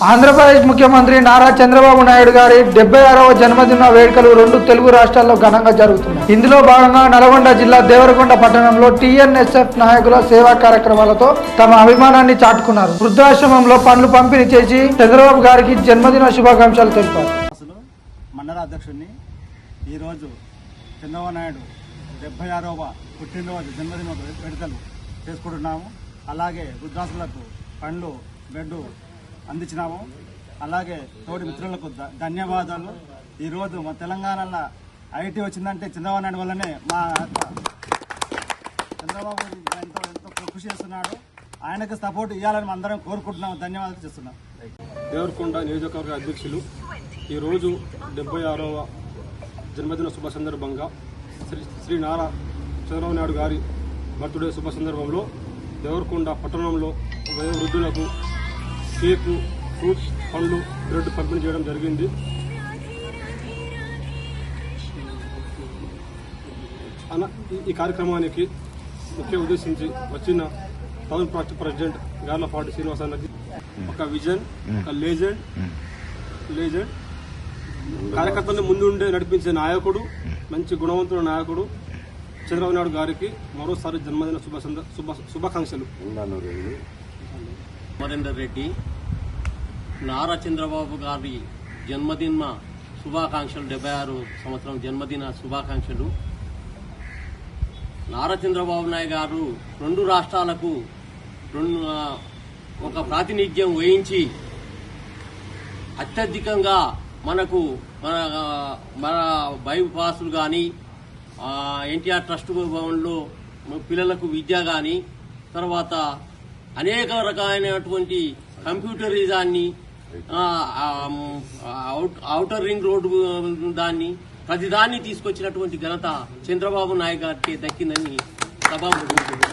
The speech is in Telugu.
ఆంధ్రప్రదేశ్ ముఖ్యమంత్రి నారా చంద్రబాబు నాయుడు గారి 76వ జన్మదిన వేడుకలు రెండు తెలుగు రాష్ట్రాల్లో ఘనంగా జరుగుతున్నాయి. ఇందులో భాగంగా నల్గొండ జిల్లా దేవరకొండ పట్టణంలో టీఎన్ఎస్ఎఫ్ నాయకుల సేవా కార్యక్రమాలతో తమ అభిమానాన్ని చాటుకున్నారు. వృద్ధాశ్రమంలో పండ్లు పంపిణీ చేసి చంద్రబాబు గారికి జన్మదిన శుభాకాంక్షలు తెలిపారు. మండల అధ్యక్షుడిని ఈరోజు చంద్రబాబు నాయుడు 76వ పుట్టినరోజు జన్మదిన వేడుకలు చేసుకుంటున్నాము. అలాగే వృద్ధాసులకు పండ్లు బెడ్డు అందించినాము. అలాగే తోటి మిత్రులకు ధన్యవాదాలు. ఈరోజు మా తెలంగాణలో ఐటీ వచ్చిందంటే చంద్రబాబు నాయుడు వల్లనే. మా చంద్రబాబు ఎంతో కృషి చేస్తున్నాడు. ఆయనకు సపోర్ట్ ఇవ్వాలని అందరం కోరుకుంటున్నాము. ధన్యవాదాలు చేస్తున్నాం. దేవరకొండ నియోజకవర్గ అధ్యక్షులు ఈరోజు 76వ జన్మదిన శుభ సందర్భంగా శ్రీ నారా చంద్రబాబు నాయుడు గారి బర్త్డే శుభ సందర్భంలో దేవరకొండ పట్టణంలో వయోవృద్ధులకు కేకు, ఫ్రూట్స్, పండ్లు, బ్రెడ్ పంపిణీ చేయడం జరిగింది. ఈ కార్యక్రమానికి ముఖ్య ఉద్దేశించి వచ్చిన టౌన్ ప్రెసిడెంట్ గార్లపాటి శ్రీనివాసన్నకి ఒక విజన్, ఒక లేజెండ్ కార్యకర్తలను ముందుండే నడిపించే నాయకుడు, మంచి గుణవంతుడు నాయకుడు చంద్రబాబు నాయుడు గారికి మరోసారి జన్మదిన శుభాకాంక్షలు. అమరేందర్ రెడ్డి నారా చంద్రబాబు గారి జన్మదిన శుభాకాంక్షలు. 76 సంవత్సరం జన్మదిన శుభాకాంక్షలు. నారా చంద్రబాబు నాయుడు గారు రెండు రాష్ట్రాలకు ఒక ప్రాతినిధ్యం వహించి అత్యధికంగా మనకు మన బైపాసులు కానీ, ఎన్టీఆర్ ట్రస్ట్ భవన్లో పిల్లలకు విద్య కానీ, తర్వాత అనేక రకాలైనటువంటి కంప్యూటరిజాన్ని, ఔటర్ రింగ్ రోడ్డు దాన్ని ప్రతిదాన్ని తీసుకొచ్చినటువంటి ఘనత చంద్రబాబు నాయుడు గారికి దక్కిందని సభాముఖంగా